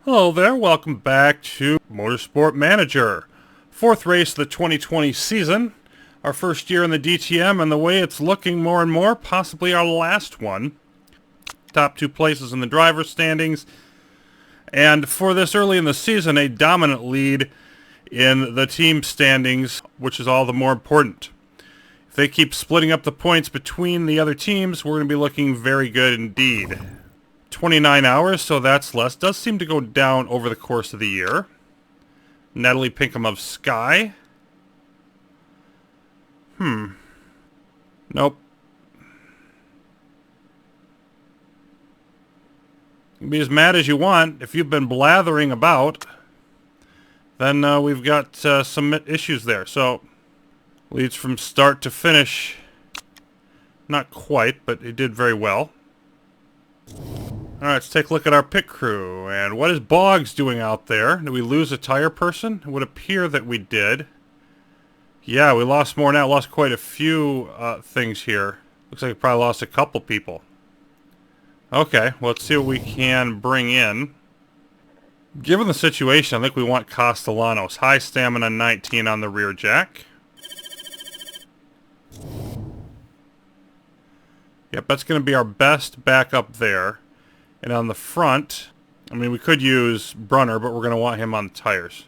Hello there, welcome back to Motorsport Manager. Fourth race of the 2020 season. Our first year in the DTM, and the way it's looking more and more, possibly our last one. Top two places in the driver's standings. And for this early in the season, a dominant lead in the team standings, which is all the more important. If they keep splitting up the points between the other teams, we're going to be looking very good indeed. 29 hours, so that's less. Does seem to go down over the course of the year. Natalie Pinkham of Sky. Nope. You can be as mad as you want. If you've been blathering about, then we've got some issues there. So, leads from start to finish. Not quite, but he did very well. Alright, let's take a look at our pit crew. And what is Boggs doing out there? Did we lose a tire person? It would appear that we did. Yeah, we lost more now. Lost quite a few things here. Looks like we probably lost a couple people. Okay, well, let's see what we can bring in. Given the situation, I think we want Castellanos. High stamina 19 on the rear jack. Yep, that's going to be our best backup there. And on the front, I mean, we could use Brunner, but we're going to want him on the tires.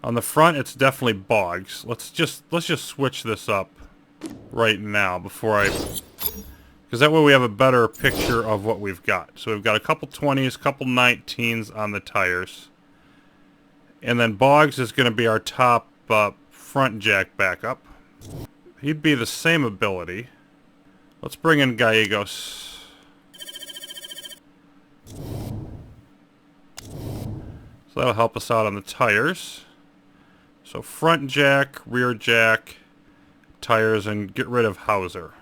On the front, it's definitely Boggs. Let's just switch this up right now before I... Because that way we have a better picture of what we've got. So we've got a couple 20s, couple 19s on the tires. And then Boggs is going to be our top front jack backup. He'd be the same ability. Let's bring in Gallegos. So that'll help us out on the tires. So front jack, rear jack, tires, and get rid of Hauser.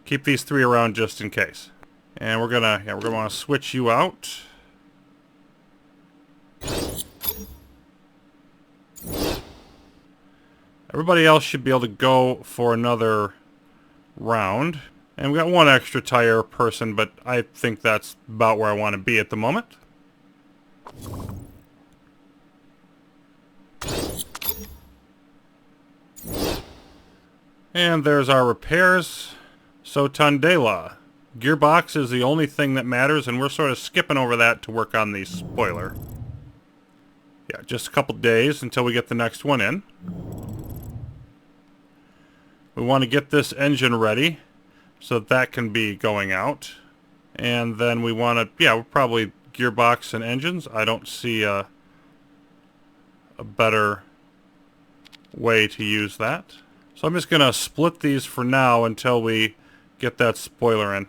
Keep these three around just in case. And we're gonna want to switch you out. Everybody else should be able to go for another round. And we got one extra tire person, but I think that's about where I want to be at the moment. And there's our repairs. So Tondela, gearbox is the only thing that matters, and we're sort of skipping over that to work on the spoiler. Yeah, just a couple days until we get the next one in. We want to get this engine ready so that can be going out. And then we want to, yeah, we're probably gearbox and engines. I don't see a better way to use that. So I'm just going to split these for now until we get that spoiler in.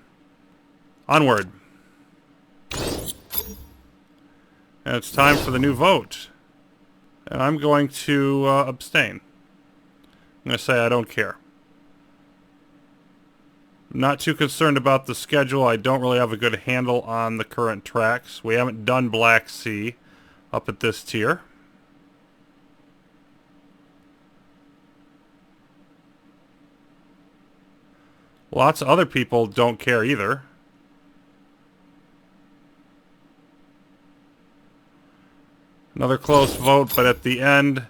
Onward. And it's time for the new vote. And I'm going to abstain. I'm going to say I don't care. I'm not too concerned about the schedule. I don't really have a good handle on the current tracks. We haven't done Black Sea up at this tier. Lots of other people don't care either. Another close vote, but at the end,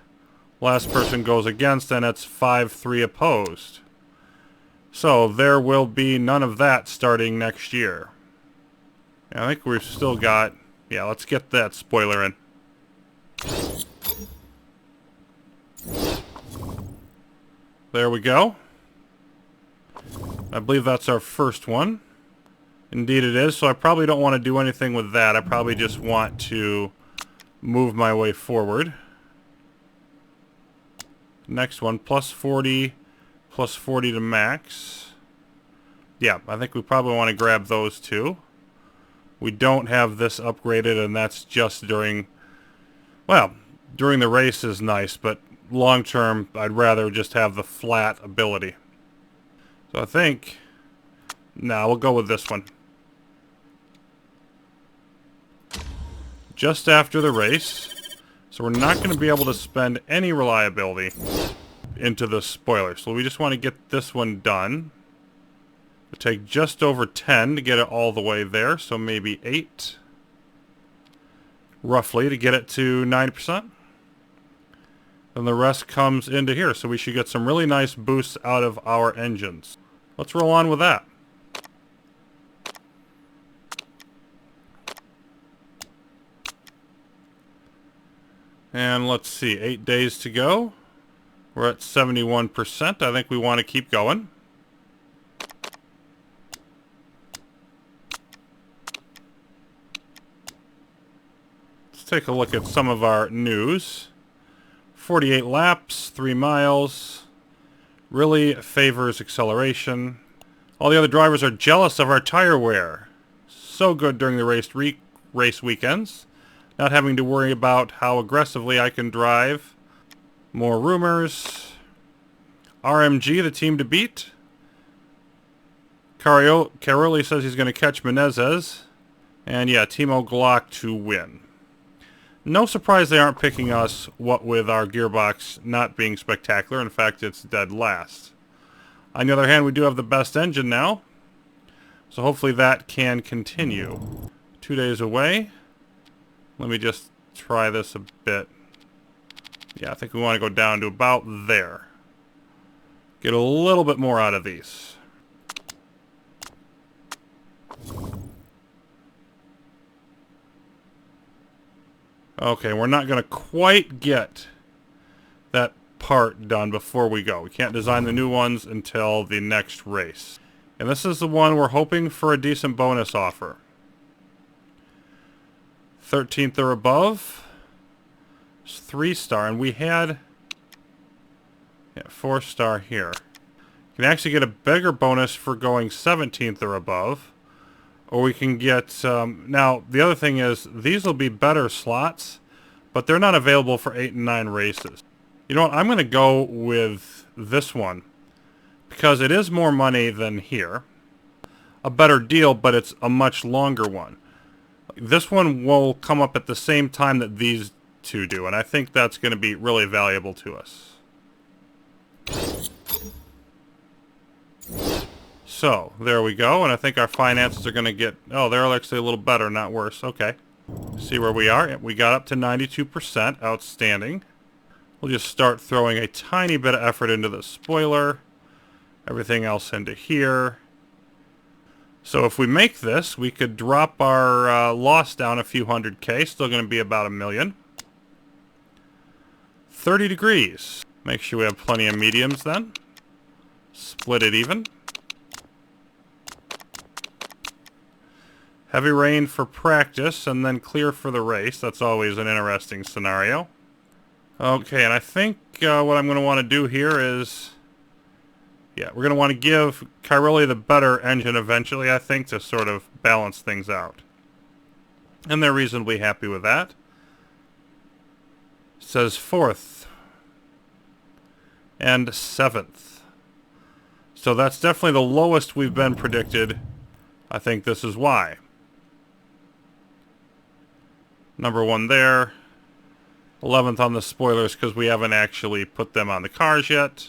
last person goes against, and it's 5-3 opposed. So there will be none of that starting next year. And I think we've still got... Yeah, let's get that spoiler in. There we go. I believe that's our first one. Indeed it is, so I probably don't want to do anything with that. I probably just want to move my way forward. Next one, plus 40 to max. Yeah, I think we probably want to grab those two. We don't have this upgraded, and that's just during... Well, during the race is nice, but long term, I'd rather just have the flat ability. So I think... Nah, we'll go with this one. Just after the race. So we're not going to be able to spend any reliability into the spoiler. So we just want to get this one done. It'll take just over 10 to get it all the way there, so maybe 8. roughly, to get it to 90%. Then the rest comes into here, so we should get some really nice boosts out of our engines. Let's roll on with that. And let's see, 8 days to go. We're at 71%. I think we want to keep going. Let's take a look at some of our news. 48 laps, 3 miles. Really favors acceleration. All the other drivers are jealous of our tire wear. So good during the race weekends. Not having to worry about how aggressively I can drive. More rumors. RMG, the team to beat. Caroli says he's going to catch Menezes. And yeah, Timo Glock to win. No surprise they aren't picking us, what with our gearbox not being spectacular. In fact, it's dead last. On the other hand, we do have the best engine now. So hopefully that can continue. 2 days away. Let me just try this a bit. Yeah, I think we want to go down to about there. Get a little bit more out of these. Okay, we're not going to quite get that part done before we go. We can't design the new ones until the next race. And this is the one we're hoping for a decent bonus offer. 13th or above. It's 3-star, and we had 4-star here. You can actually get a bigger bonus for going 17th or above. Or we can get, now the other thing is, these will be better slots, but they're not available for 8 and 9 races. You know what, I'm going to go with this one, because it is more money than here. A better deal, but it's a much longer one. This one will come up at the same time that these two do, and I think that's going to be really valuable to us. So, there we go, and I think our finances are going to get... Oh, they're actually a little better, not worse. Okay. See where we are. We got up to 92%. Outstanding. We'll just start throwing a tiny bit of effort into the spoiler. Everything else into here. So if we make this, we could drop our loss down a few hundred K. Still going to be about $1 million. 30 degrees. Make sure we have plenty of mediums then. Split it even. Heavy rain for practice and then clear for the race. That's always an interesting scenario. Okay, and I think what I'm going to want to do here is... Yeah, we're going to want to give Caroli the better engine eventually, I think, to sort of balance things out. And they're reasonably happy with that. It says 4th. And 7th. So that's definitely the lowest we've been predicted. I think this is why. Number 1 there. 11th on the spoilers because we haven't actually put them on the cars yet.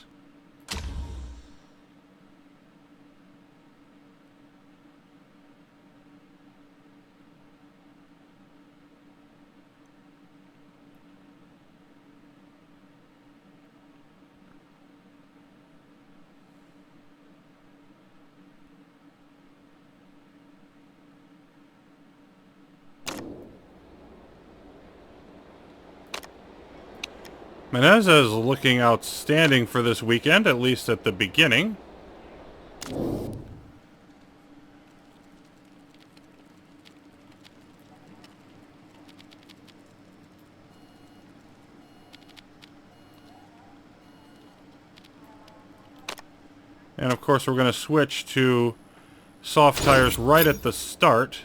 Menezes is looking outstanding for this weekend, at least at the beginning. And of course we're going to switch to soft tires right at the start.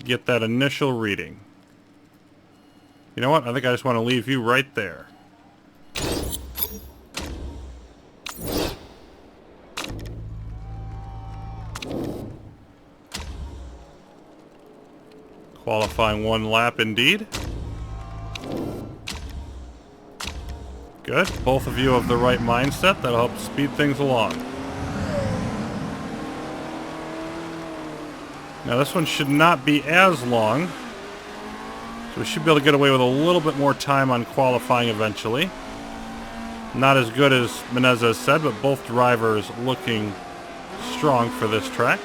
Get that initial reading. You know what? I think I just want to leave you right there. Qualifying 1 lap indeed. Good. Both of you have the right mindset. That'll help speed things along. Now this one should not be as long. So we should be able to get away with a little bit more time on qualifying eventually. Not as good as Menezes said, but both drivers looking strong for this track.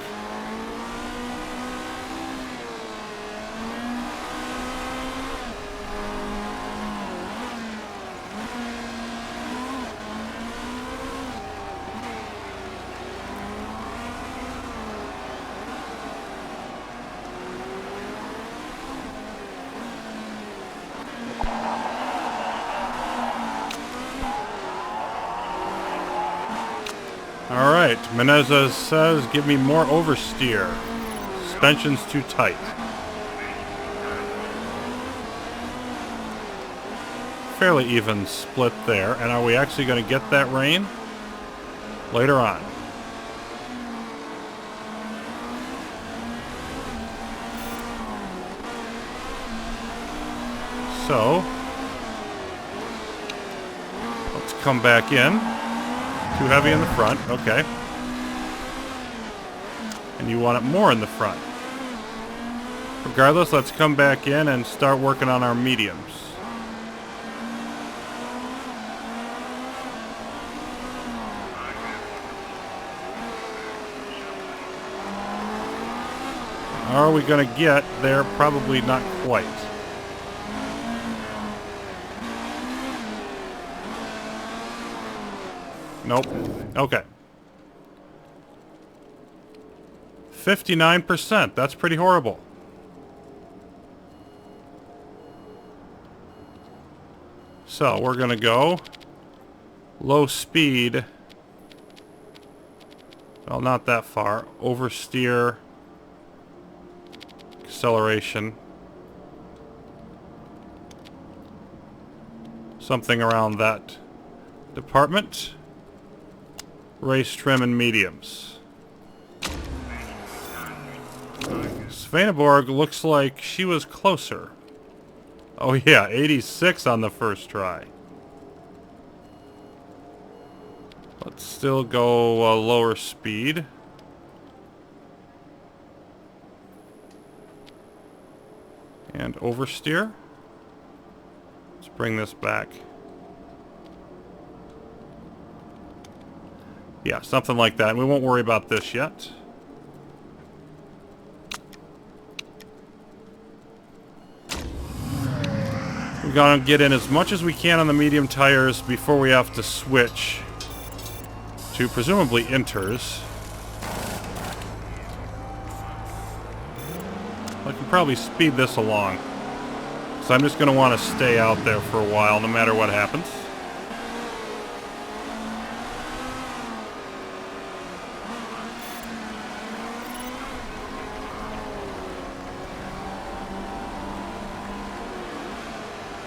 Alright, Menezes says, give me more oversteer. Suspension's too tight. Fairly even split there. And are we actually going to get that rain? Later on. So, let's come back in. Too heavy in the front, okay. And you want it more in the front. Regardless, let's come back in and start working on our mediums. Are we going to get there? Probably not quite. Nope. Okay. 59%. That's pretty horrible. So, we're going to go low speed. Well, not that far. Oversteer. Acceleration. Something around that department. Race trim and mediums. Svaneborg looks like she was closer. Oh yeah, 86 on the first try. Let's still go lower speed. And oversteer. Let's bring this back. Yeah, something like that. And we won't worry about this yet. We're going to get in as much as we can on the medium tires before we have to switch to presumably inters. I can probably speed this along. So I'm just going to want to stay out there for a while no matter what happens.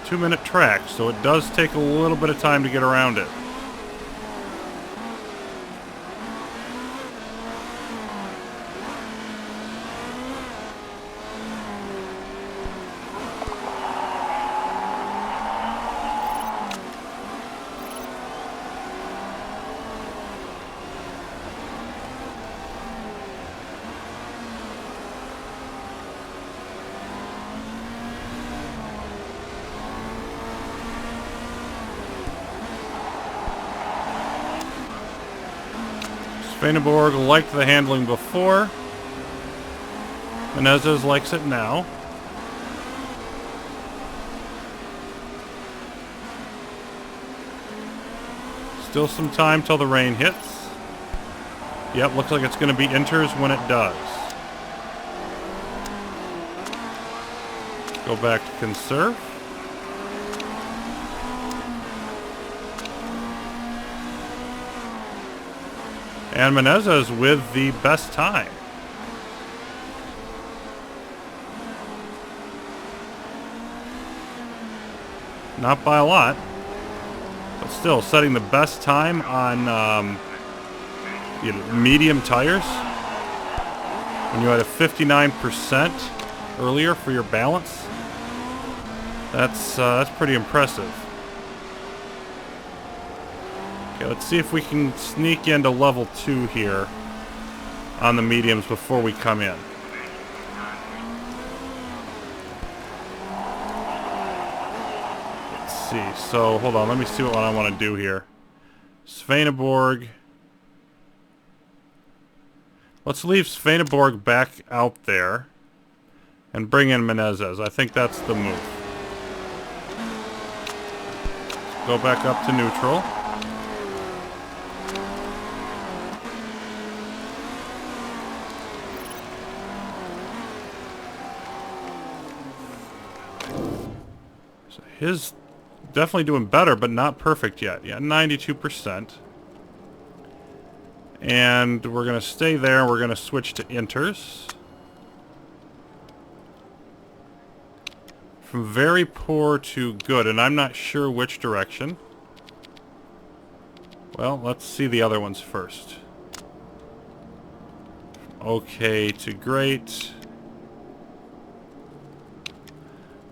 Two-minute track, so it does take a little bit of time to get around it. Svaneborg liked the handling before. Menezes likes it now. Still some time till the rain hits. Yep, looks like it's going to be inters when it does. Go back to conserve. And Menezes with the best time. Not by a lot, but still setting the best time on medium tires. When you had a 59% earlier for your balance, that's pretty impressive. Okay, let's see if we can sneak into level 2 here on the mediums before we come in. see. So, hold on. Let me see what I want to do here. Svaneborg. Let's leave Svaneborg back out there and bring in Menezes. I think that's the move. Let's go back up to neutral. So his definitely doing better, but not perfect yet. Yeah, 92%. And we're going to stay there. We're going to switch to inters. From very poor to good, and I'm not sure which direction. Well, let's see the other ones first. Okay to great.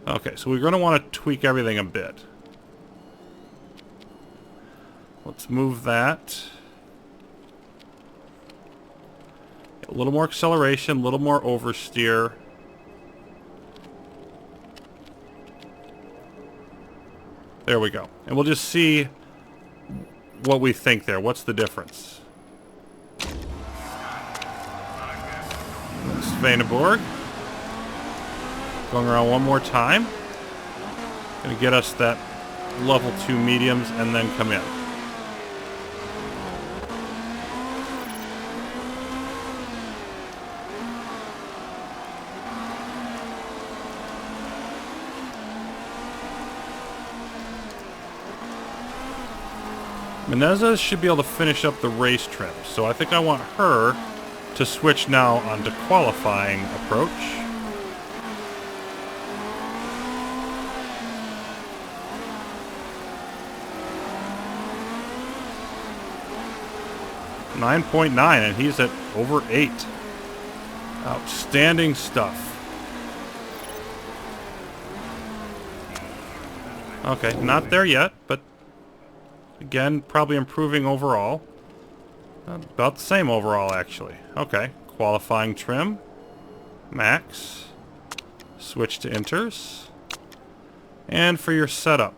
Okay, so we're going to want to tweak everything a bit. Let's move that. A little more acceleration, a little more oversteer. There we go. And we'll just see what we think there. What's the difference? Svaneborg. Going around one more time. Gonna get us that level 2 mediums and then come in. Menezes should be able to finish up the race trim, so I think I want her to switch now onto qualifying approach. .9, and he's at over 8. Outstanding stuff. Okay, not there yet, but again, probably improving overall. About the same overall, actually. Okay, qualifying trim. Max. Switch to inters. And for your setup.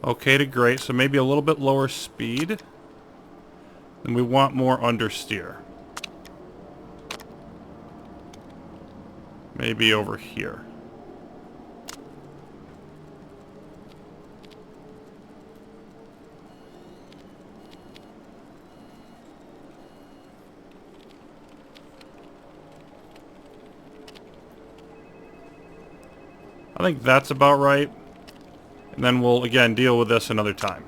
Okay to great, so maybe a little bit lower speed. And we want more understeer. Maybe over here. I think that's about right. And then we'll, again, deal with this another time.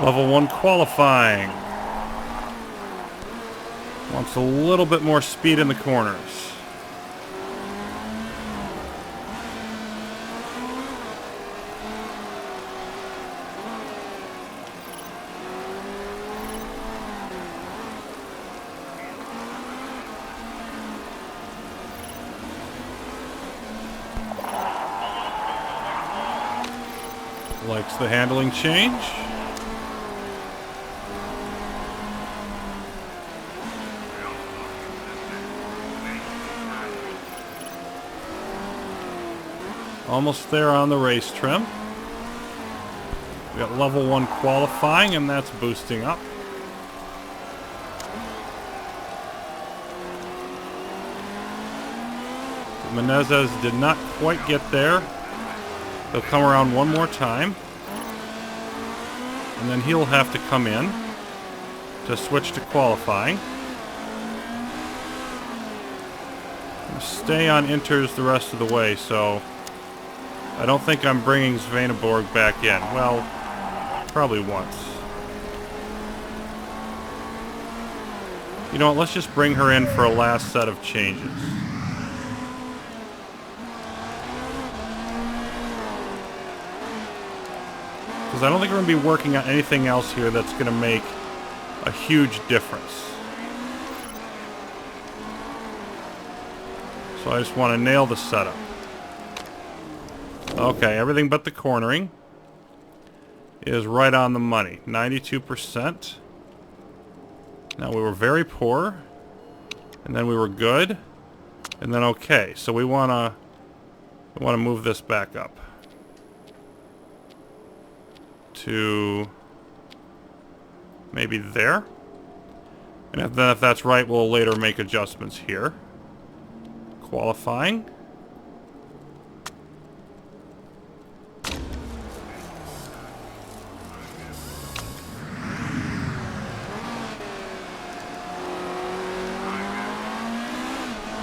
Level 1 qualifying. Wants a little bit more speed in the corners. Likes the handling change. Almost there on the race trim. We got level 1 qualifying, and that's boosting up. Menezes did not quite get there. They'll come around one more time. And then he'll have to come in to switch to qualifying. Stay on inters the rest of the way, so I don't think I'm bringing Svaneborg back in. Well, probably once. You know what, let's just bring her in for a last set of changes. Because I don't think we're going to be working on anything else here that's going to make a huge difference. So I just want to nail the setup. Okay, everything but the cornering is right on the money. 92%. Now we were very poor. And then we were good. And then okay. So we want to move this back up to maybe there. And if that's right, we'll later make adjustments here. Qualifying.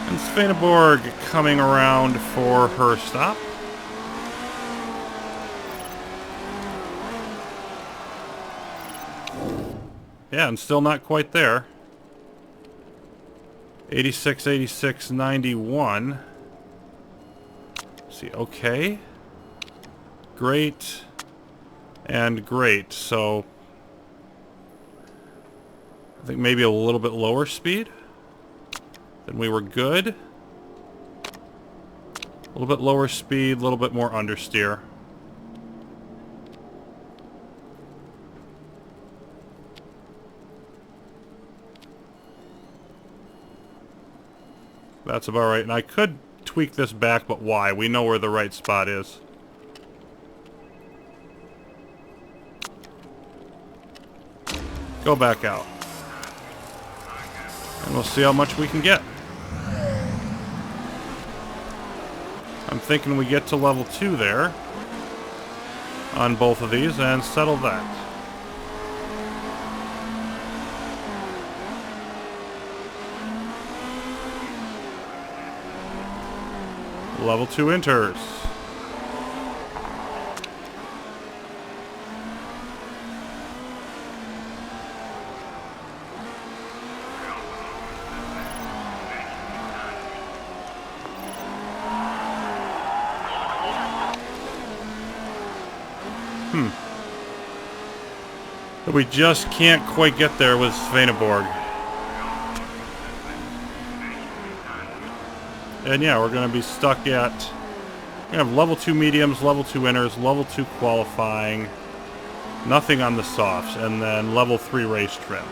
And Svaneborg coming around for her stop. Yeah, and still not quite there. 86, 86, 91. Let's see, okay. Great. And great. So, I think maybe a little bit lower speed. Then we were good. A little bit lower speed, a little bit more understeer. That's about right. And I could tweak this back, but why? We know where the right spot is. Go back out. And we'll see how much we can get. I'm thinking we get to level 2 there on both of these and settle that. Level 2 enters. But we just can't quite get there with Svaneborg. And yeah, we're going to be stuck at... We have level 2 mediums, level 2 inners, level 2 qualifying, nothing on the softs, and then level 3 race trim.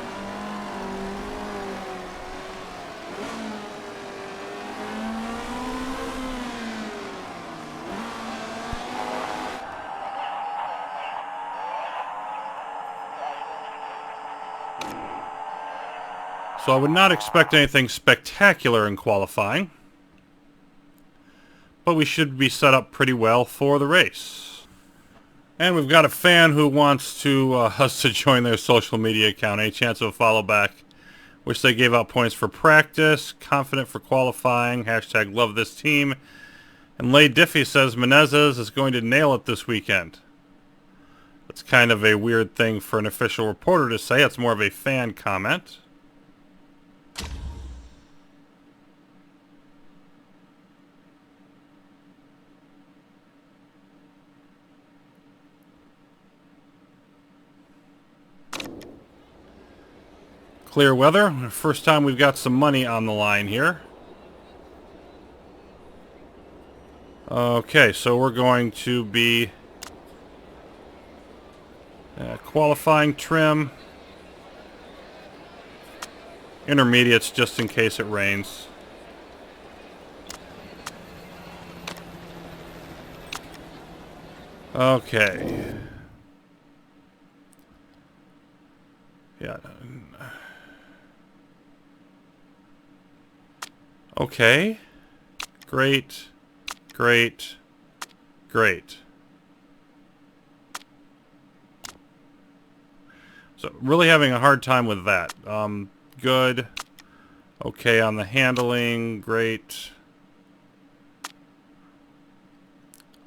So I would not expect anything spectacular in qualifying, but we should be set up pretty well for the race. And we've got a fan who wants us to join their social media account. Any chance of a follow back? Wish they gave out points for practice. Confident for qualifying. Hashtag love this team. And Lay Diffie says Menezes is going to nail it this weekend. That's kind of a weird thing for an official reporter to say. It's more of a fan comment. Clear weather. First time we've got some money on the line here. Okay, so we're going to be qualifying trim. Intermediates just in case it rains. Okay. Yeah. Okay. Great. Great. Great. So really having a hard time with that. Good. Okay on the handling. Great.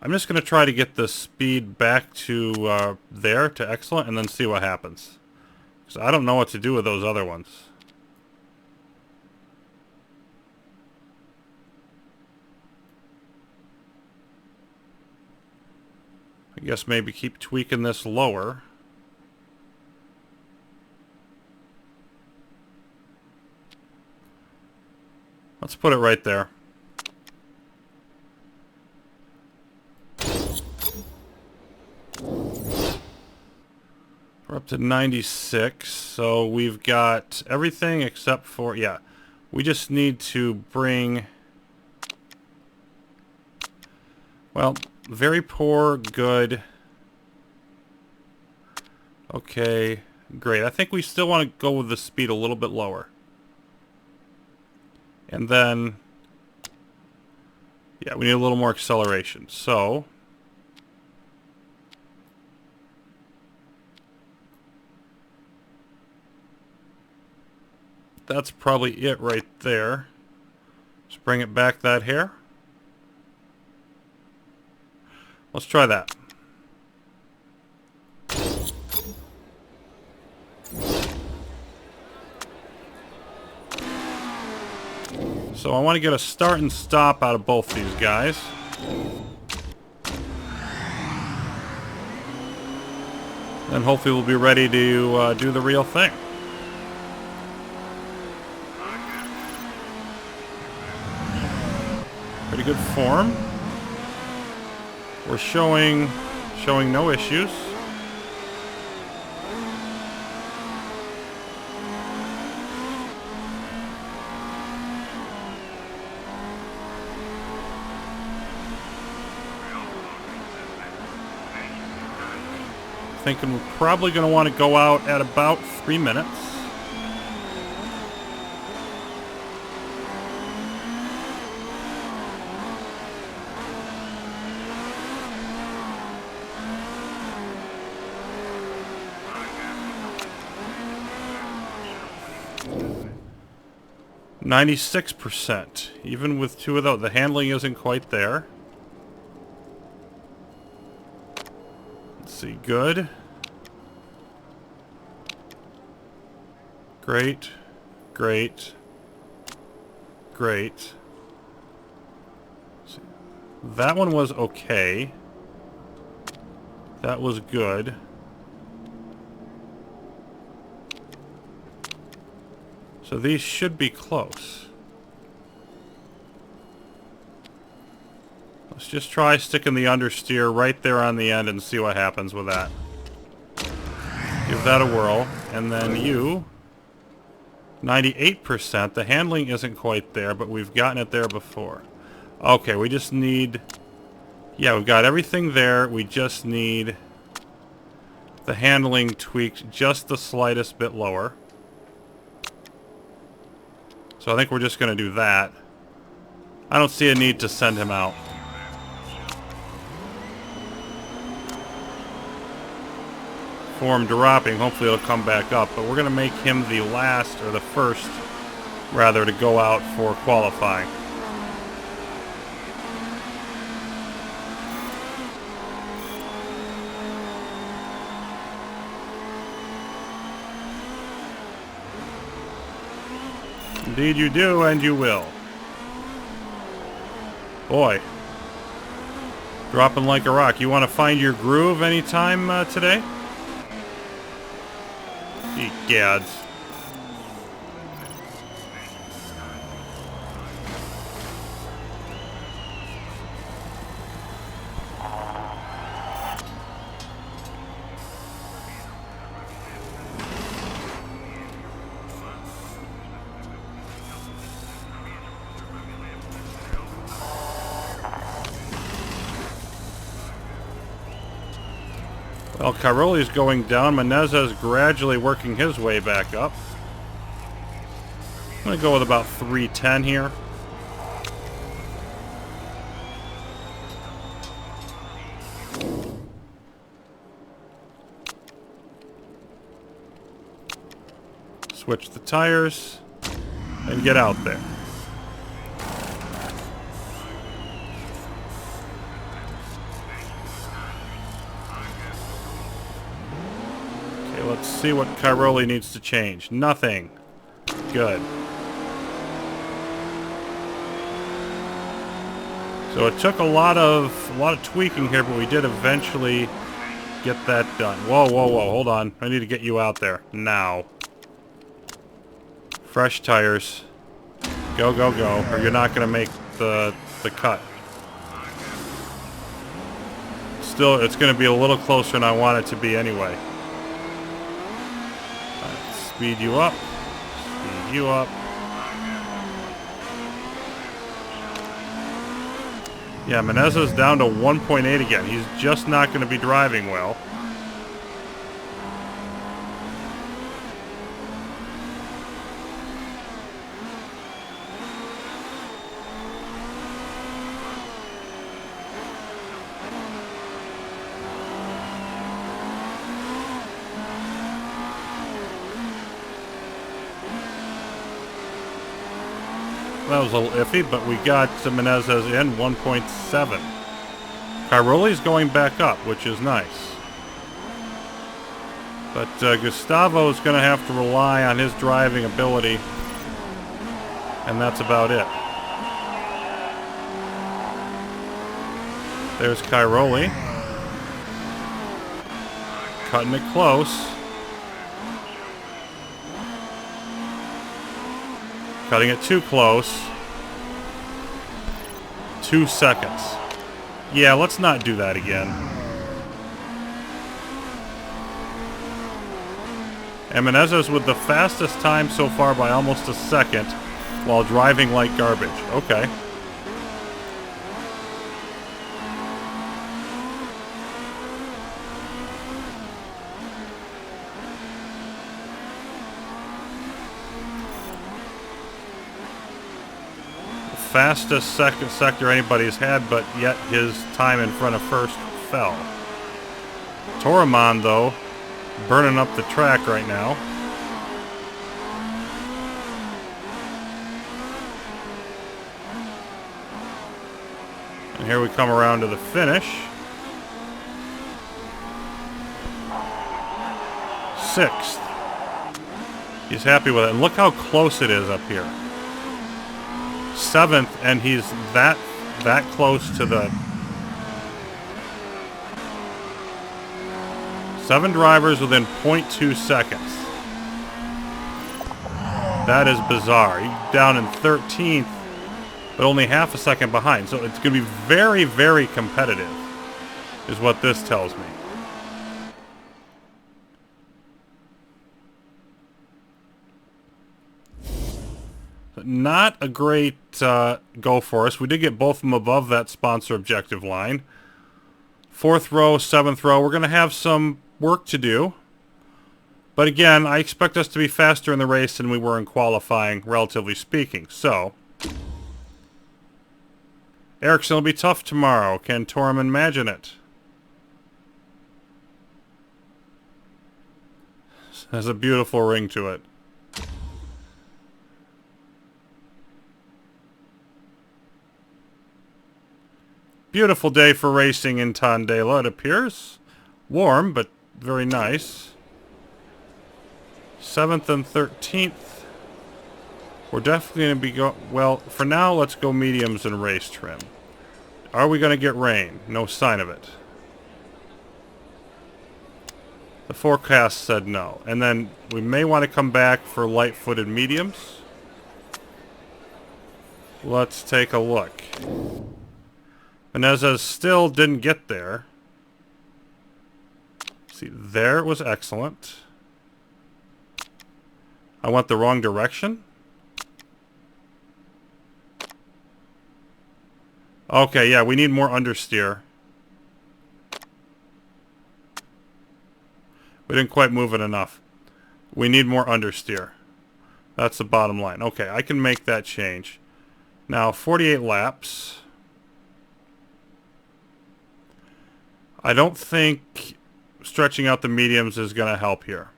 I'm just going to try to get the speed back to there, to excellent, and then see what happens. Because I don't know what to do with those other ones. I guess maybe keep tweaking this lower. Let's put it right there. We're up to 96, so we've got everything except for, yeah, we just need to bring, well, very poor, good, okay, great. I think we still want to go with the speed a little bit lower. And then, yeah, we need a little more acceleration, so that's probably it right there. Just bring it back that hair. Let's try that. So I want to get a start and stop out of both these guys. Then hopefully we'll be ready to do the real thing. Pretty good form. We're showing no issues. Thinking we're probably going to want to go out at about 3 minutes. %. Even with two of those, the handling isn't quite there. Let's see, good. Great. Great. Great. That one was okay. That was good. So these should be close. Let's just try sticking the understeer right there on the end and see what happens with that. Give that a whirl. And then you, 98%. The handling isn't quite there, but we've gotten it there before. Okay, we just need... Yeah, we've got everything there. We just need the handling tweaked just the slightest bit lower. So I think we're just going to do that. I don't see a need to send him out. Form dropping. Hopefully it'll come back up. But we're going to make him the last, or the first, rather, to go out for qualifying. Indeed you do, and you will. Boy. Dropping like a rock. You want to find your groove anytime today? Egads. Well, Cairoli's going down. Menezes gradually working his way back up. I'm going to go with about 310 here. Switch the tires and get out there. Let's see what Cairoli needs to change. Nothing. Good. So it took a lot of tweaking here, but we did eventually get that done. Whoa, whoa, whoa, hold on. I need to get you out there. Now. Fresh tires. Go, go, go, or you're not going to make the cut. Still, it's going to be a little closer than I want it to be anyway. Speed you up. Speed you up. Yeah, Menezes down to 1.8 again. He's just not going to be driving well. That was a little iffy, but we got Menezes in 1.7. Cairoli's going back up, which is nice. But Gustavo's going to have to rely on his driving ability, and that's about it. There's Cairoli. Cutting it close. Cutting it too close. 2 seconds. Yeah, let's not do that again. And Menezes with the fastest time so far by almost a second while driving like garbage. Okay. Fastest second sector anybody's had, but yet his time in front of first fell. Toraman, though, burning up the track right now. And here we come around to the finish. 6th. He's happy with it. And look how close it is up here. 7th, and he's that close to the 7 drivers within 0.2 seconds. That is bizarre. He's down in 13th, but only half a second behind. So it's going to be very, very competitive, is what this tells me. Not a great go for us. We did get both of them above that sponsor objective line. 4th row, 7th row. We're going to have some work to do. But again, I expect us to be faster in the race than we were in qualifying, relatively speaking. So, Ericsson will be tough tomorrow. Can Torum imagine it? Has a beautiful ring to it. Beautiful day for racing in Tondela, it appears. Warm, but very nice. 7th and 13th. We're definitely going to be well, for now, let's go mediums and race trim. Are we going to get rain? No sign of it. The forecast said no. And then we may want to come back for light-footed mediums. Let's take a look. Menezes still didn't get there. See, there it was excellent. I went the wrong direction. Okay, yeah, we need more understeer. We didn't quite move it enough. We need more understeer. That's the bottom line. Okay, I can make that change. Now, 48 laps. I don't think stretching out the mediums is going to help here.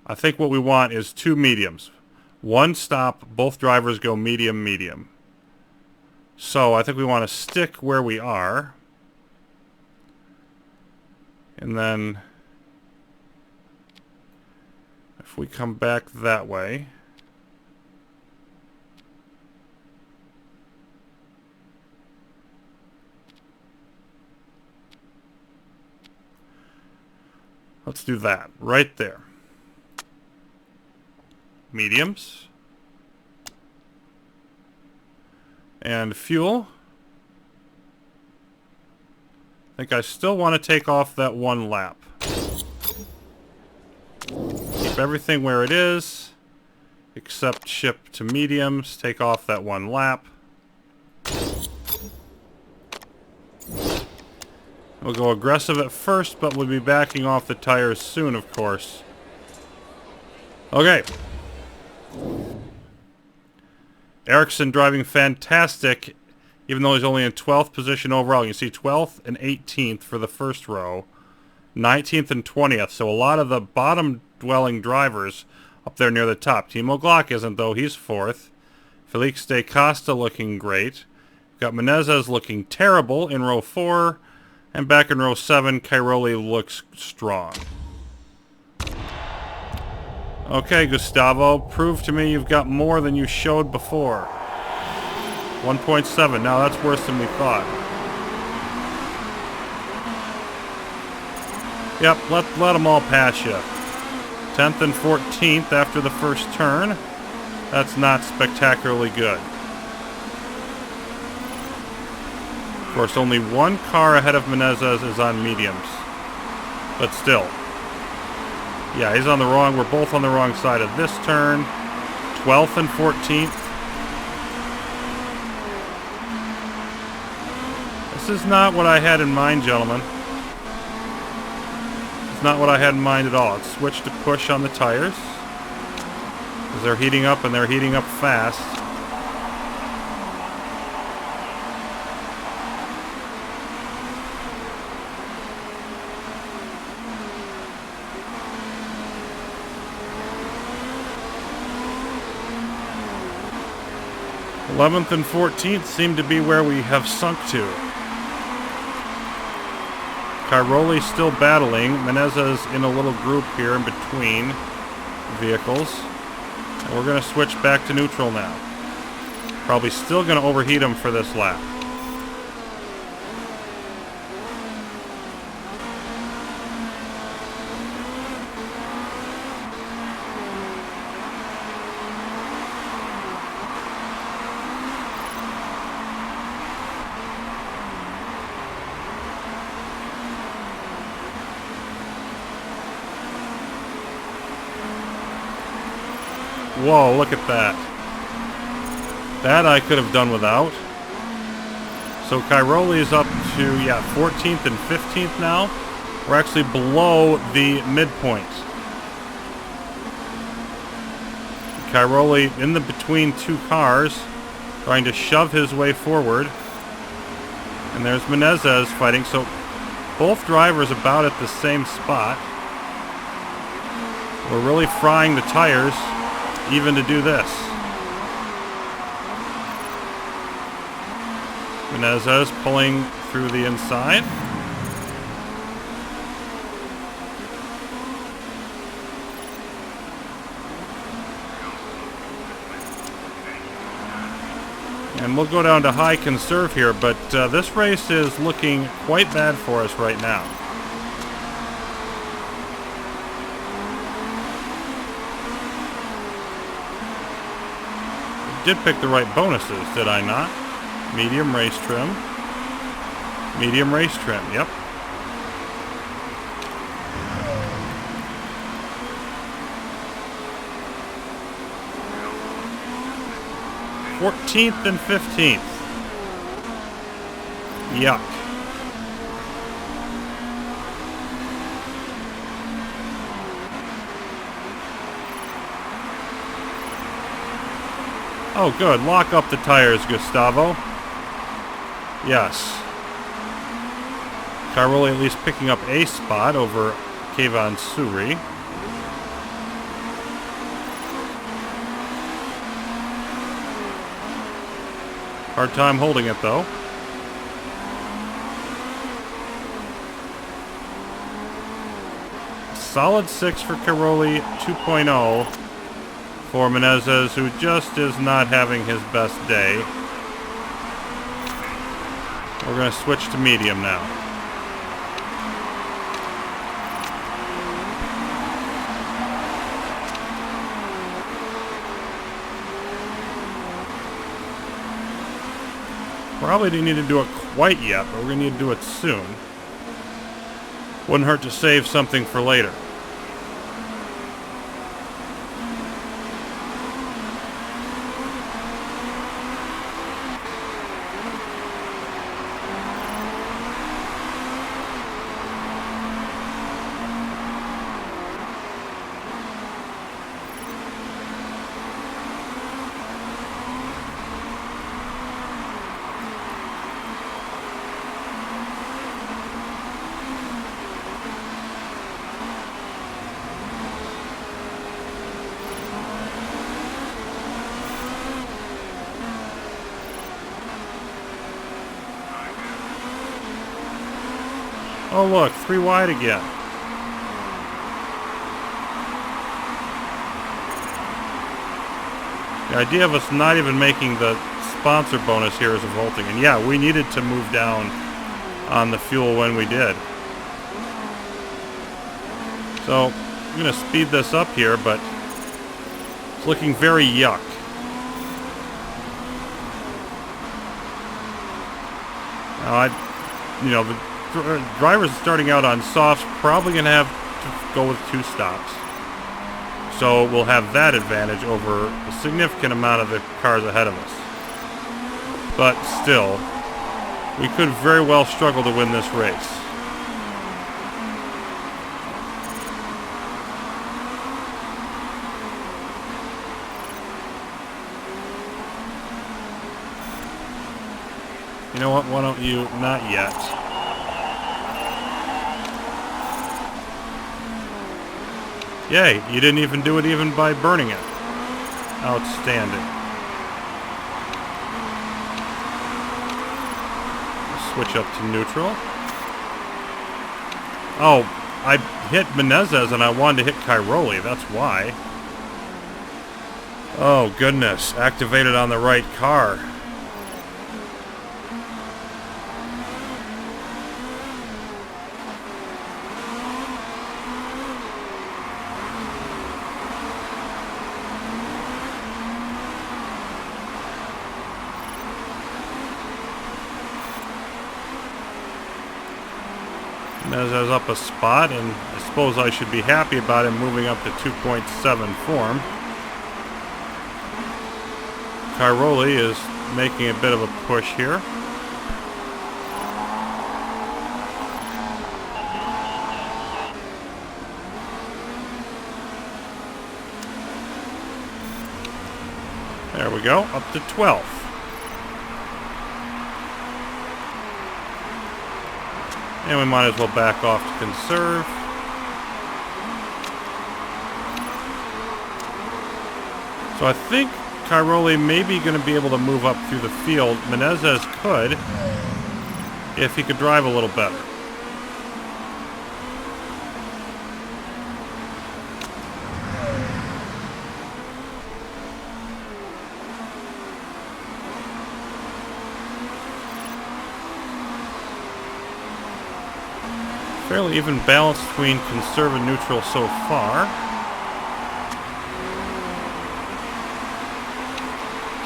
I think what we want is 2 mediums. 1 stop, both drivers go medium, medium. So I think we want to stick where we are. And then if we come back that way, Let's do that. Right there. Mediums. And fuel. I think I still want to take off that one lap. Keep everything where it is. Except ship to mediums. Take off that one lap. We'll go aggressive at first, but we'll be backing off the tires soon, of course. Okay. Ericsson driving fantastic, even though he's only in 12th position overall. You can see 12th and 18th for the first row. 19th and 20th. So a lot of the bottom-dwelling drivers up there near the top. Timo Glock isn't, though. He's 4th. Felix de Costa looking great. Got Menezes looking terrible in row 4. And back in row 7, Cairoli looks strong. Okay, Gustavo, prove to me you've got more than you showed before. 1.7. Now that's worse than we thought. Yep, let them all pass you. 10th and 14th after the first turn. That's not spectacularly good. Of course, only one car ahead of Menezes is on mediums. But still. Yeah, he's on the wrong. We're both on the wrong side of this turn. 12th and 14th. This is not what I had in mind, gentlemen. It's not what I had in mind at all. Let's switch to push on the tires. Because they're heating up, and they're heating up fast. '11th and 14th seem to be where we have sunk to. Cairoli still battling. Menezes in a little group here in between vehicles. And we're going to switch back to neutral now. Probably still going to overheat him for this lap. Whoa, look at that. That I could have done without. So Cairoli is up to, yeah, 14th and 15th now. We're actually below the midpoint. Cairoli in the between two cars, trying to shove his way forward. And there's Menezes fighting. So both drivers about at the same spot. We're really frying the tires even to do this. Menezes pulling through the inside. And we'll go down to high conserve here, but this race is looking quite bad for us right now. Did pick the right bonuses, did I not? Medium race trim. Medium race trim, yep. '14th and 15th. Yuck. Oh, good. Lock up the tires, Gustavo. Yes. Cairoli at least picking up a spot over Kevon Suri. Hard time holding it, though. Solid 6 for Cairoli, 2.0. For Menezes, who just is not having his best day. We're going to switch to medium now. Probably didn't need to do it quite yet, but we're going to need to do it soon. Wouldn't hurt to save something for later. Oh look, 3 wide again. The idea of us not even making the sponsor bonus here is revolting. And yeah, we needed to move down on the fuel when we did. So, I'm going to speed this up here, but it's looking very yuck. Now, the drivers starting out on softs probably going to have to go with 2 stops. So we'll have that advantage over a significant amount of the cars ahead of us. But still, we could very well struggle to win this race. You know what? Why don't you? Not yet. Yay, you didn't even do it even by burning it. Outstanding. Switch up to neutral. Oh, I hit Menezes and I wanted to hit Cairoli, that's why. Oh goodness, activated on the right car. Menezes up a spot, and I suppose I should be happy about him moving up to 2.7 form. Cairoli is making a bit of a push here. There we go, up to 12th. And we might as well back off to conserve. So I think Cairoli may be going to be able to move up through the field. Menezes could, if he could drive a little better. Fairly even balance between conserve and neutral so far.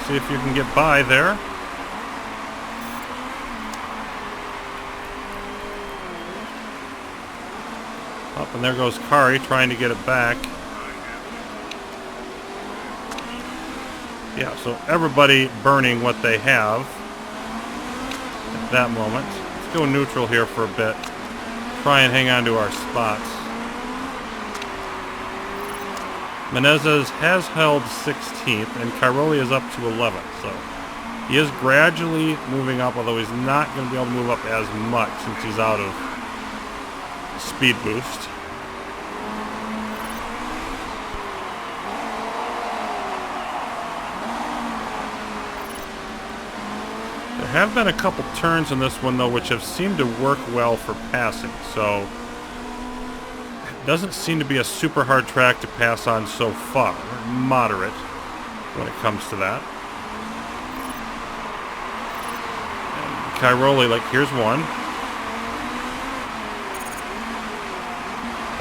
See if you can get by there. Up, and there goes Kari trying to get it back. Yeah, so everybody burning what they have at that moment. Let's go neutral here for a bit. Try and hang on to our spots. Menezes has held 16th, and Cairoli is up to 11th. So he is gradually moving up, although he's not going to be able to move up as much since he's out of speed boost. There have been a couple turns in this one, though, which have seemed to work well for passing. So it doesn't seem to be a super hard track to pass on so far. Moderate when it comes to that. And Cairoli, like, here's one.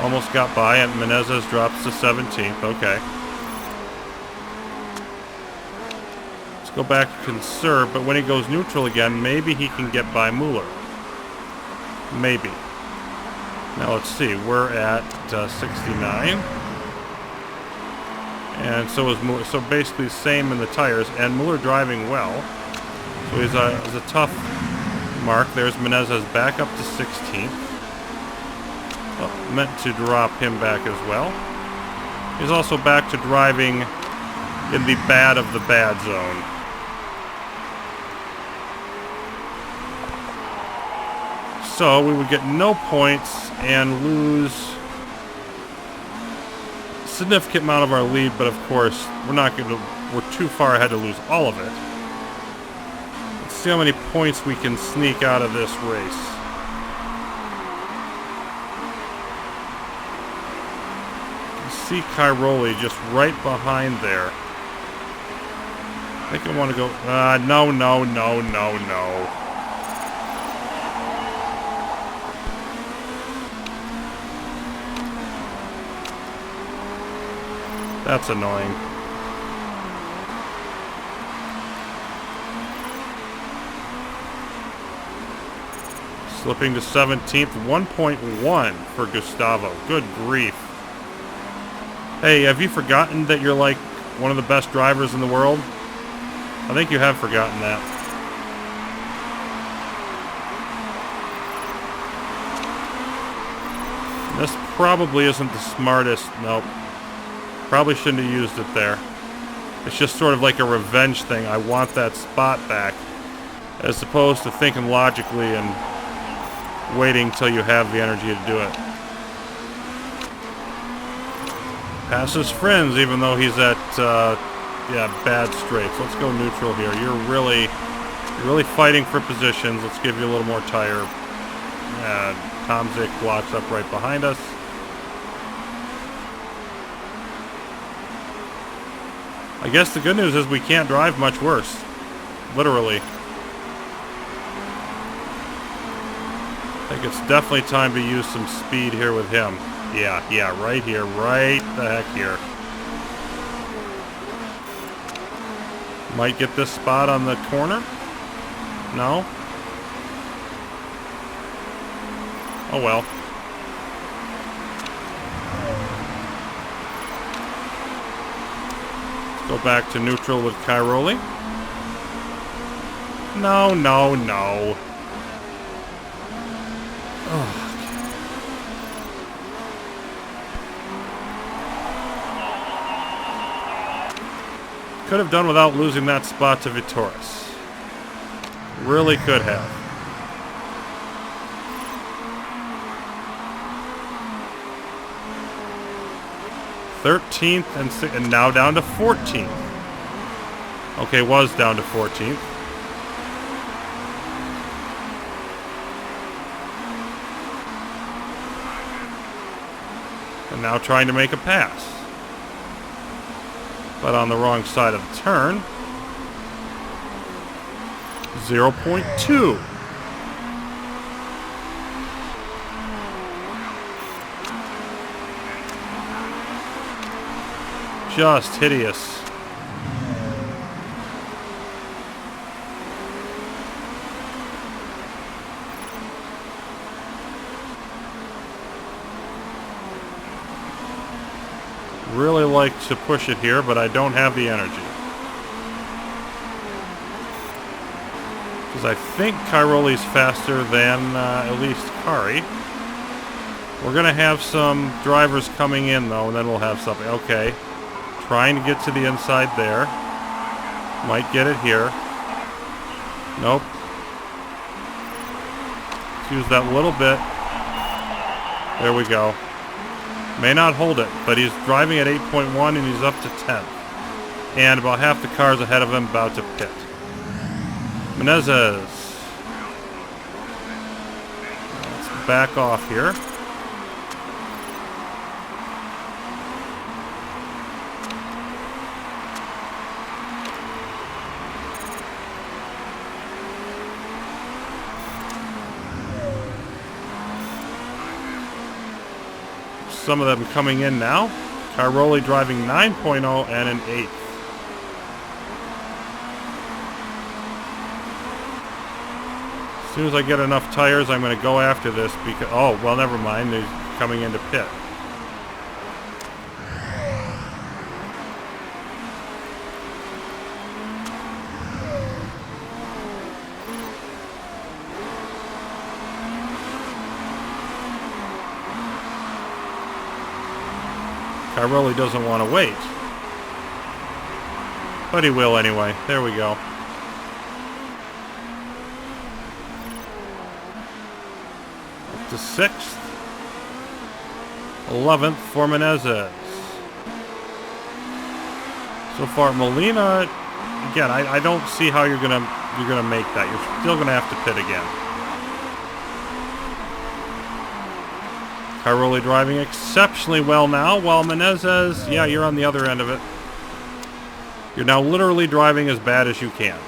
Almost got by, and Menezes drops to 17th. Okay. Let's go back to conserve, but when he goes neutral again, maybe he can get by Mueller. Maybe. Now let's see, we're at 69. And so is Mueller. So basically same in the tires, and Mueller driving well. So he's a tough mark. There's Menezes back up to 16th. Oh, meant to drop him back as well. He's also back to driving in the bad of the bad zone. So we would get no points and lose a significant amount of our lead, but of course we're too far ahead to lose all of it. Let's see how many points we can sneak out of this race. You see Cairoli just right behind there. I think I want to go, no. That's annoying. Slipping to 17th, 1.1 for Gustavo. Good grief. Hey, have you forgotten that you're like one of the best drivers in the world? I think you have forgotten that. This probably isn't the smartest. Nope. Probably shouldn't have used it there. It's just sort of like a revenge thing. I want that spot back. As opposed to thinking logically and waiting till you have the energy to do it. Passes friends even though he's at bad straights. Let's go neutral here. You're really fighting for positions. Let's give you a little more tire. Tom Zick blocks up right behind us. I guess the good news is we can't drive much worse. Literally. I think it's definitely time to use some speed here with him. Yeah, right here. Right the heck here. Might get this spot on the corner? No? Oh well. Go back to neutral with Cairoli. No. Oh. Could have done without losing that spot to Vitoris. Really could have. '13th and now down to 14th. Okay, was down to 14th. And now trying to make a pass. But on the wrong side of the turn. 0.2. Just hideous. Really like to push it here, but I don't have the energy. Because I think Cairoli's faster than at least Kari. We're going to have some drivers coming in, though, and then we'll have something. Okay. Trying to get to the inside there. Might get it here. Nope. Let's use that little bit. There we go. May not hold it, but he's driving at 8.1 and he's up to 10th. And about half the cars ahead of him about to pit. Menezes. Let's back off here. Some of them coming in now. Cairoli driving 9.0 and an 8th. soon as I get enough tires, I'm going to go after this because... Oh, well, never mind. They're coming into pit. Cairoli doesn't want to wait. But he will anyway. There we go. Up to 6th. 11th for Menezes. So far, Molina, again, I don't see how you're gonna make that. You're still gonna have to pit again. Cairoli driving exceptionally well now, while Menezes, yeah, you're on the other end of it. You're now literally driving as bad as you can.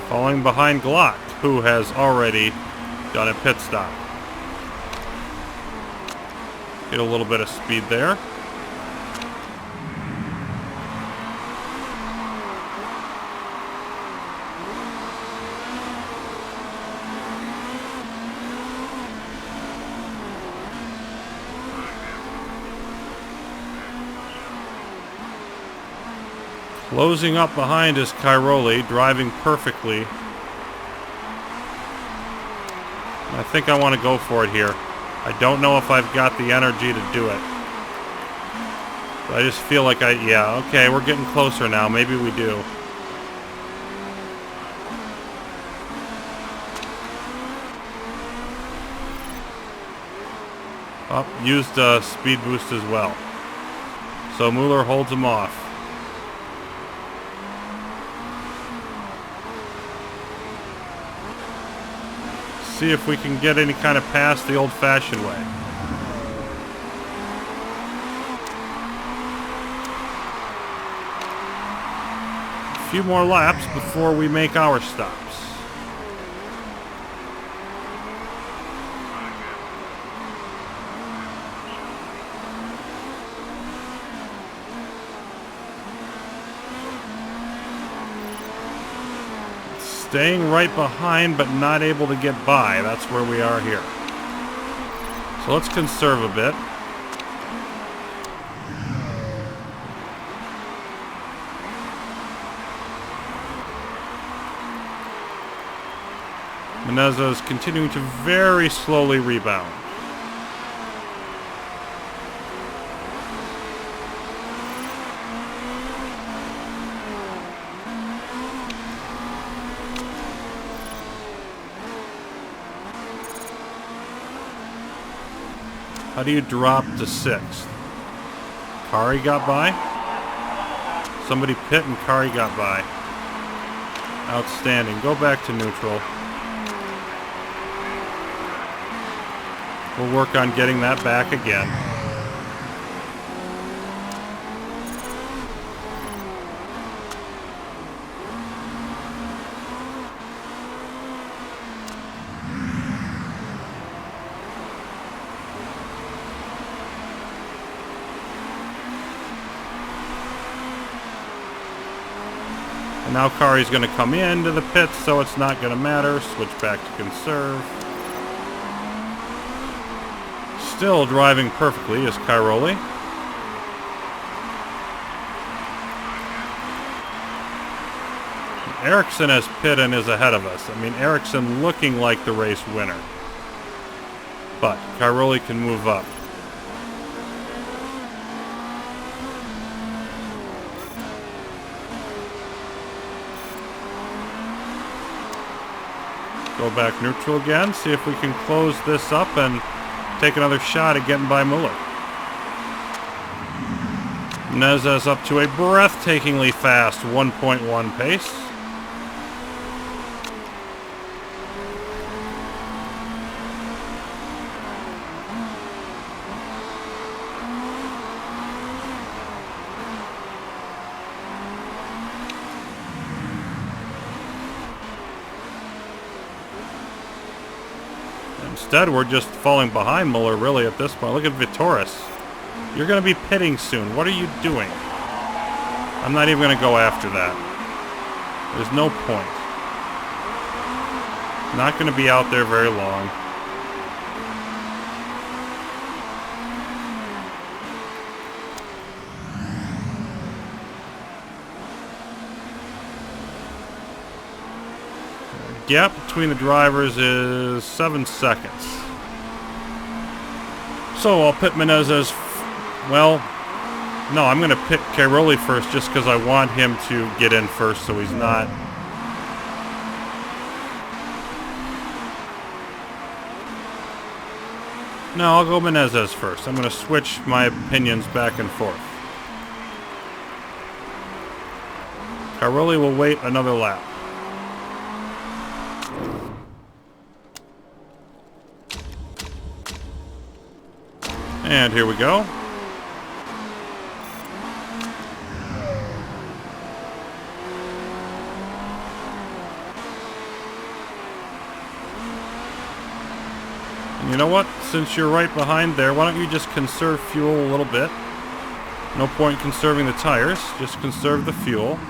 Falling behind Glock, who has already done a pit stop. Get a little bit of speed there. Closing up behind is Cairoli, driving perfectly. I think I want to go for it here. I don't know if I've got the energy to do it. But I just feel like yeah, okay, we're getting closer now. Maybe we do. Oh, used a speed boost as well. So Mueller holds him off. See if we can get any kind of pass the old-fashioned way. A few more laps before we make our stops. Staying right behind, but not able to get by. That's where we are here. So let's conserve a bit. Menezes continuing to very slowly rebound. How do you drop to 6th? Kari got by? Somebody pit and Kari got by. Outstanding. Go back to neutral. We'll work on getting that back again. And now Kari's going to come into the pits, so it's not going to matter. Switch back to conserve. Still driving perfectly is Cairoli. Ericsson has pit and is ahead of us. I mean, Ericsson looking like the race winner. But Cairoli can move up. Go back neutral again, see if we can close this up and take another shot at getting by Mueller. Menezes up to a breathtakingly fast 1.1 pace. Instead, we're just falling behind Muller, really, at this point. Look at Vitoris. You're going to be pitting soon. What are you doing? I'm not even going to go after that. There's no point. Not going to be out there very long. Gap between the drivers is 7 seconds. So I'll pit Menezes. Well, no, I'm going to pit Cairoli first just because I want him to get in first so he's not. No, I'll go Menezes first. I'm going to switch my opinions back and forth. Cairoli will wait another lap. And here we go. And you know what? Since you're right behind there, why don't you just conserve fuel a little bit? No point conserving the tires, just conserve the fuel.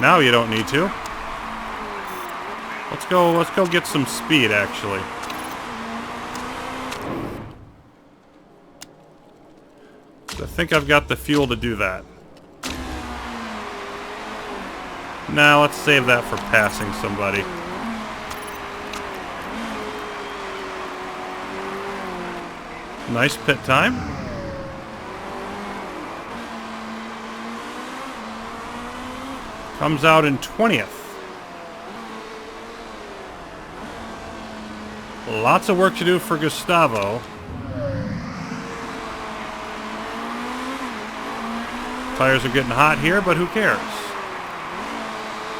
Now you don't need to. Let's go get some speed, actually. So I think I've got the fuel to do that. Now let's save that for passing somebody. Nice pit time. Comes out in 20th. Lots of work to do for Gustavo. Tires are getting hot here, but who cares?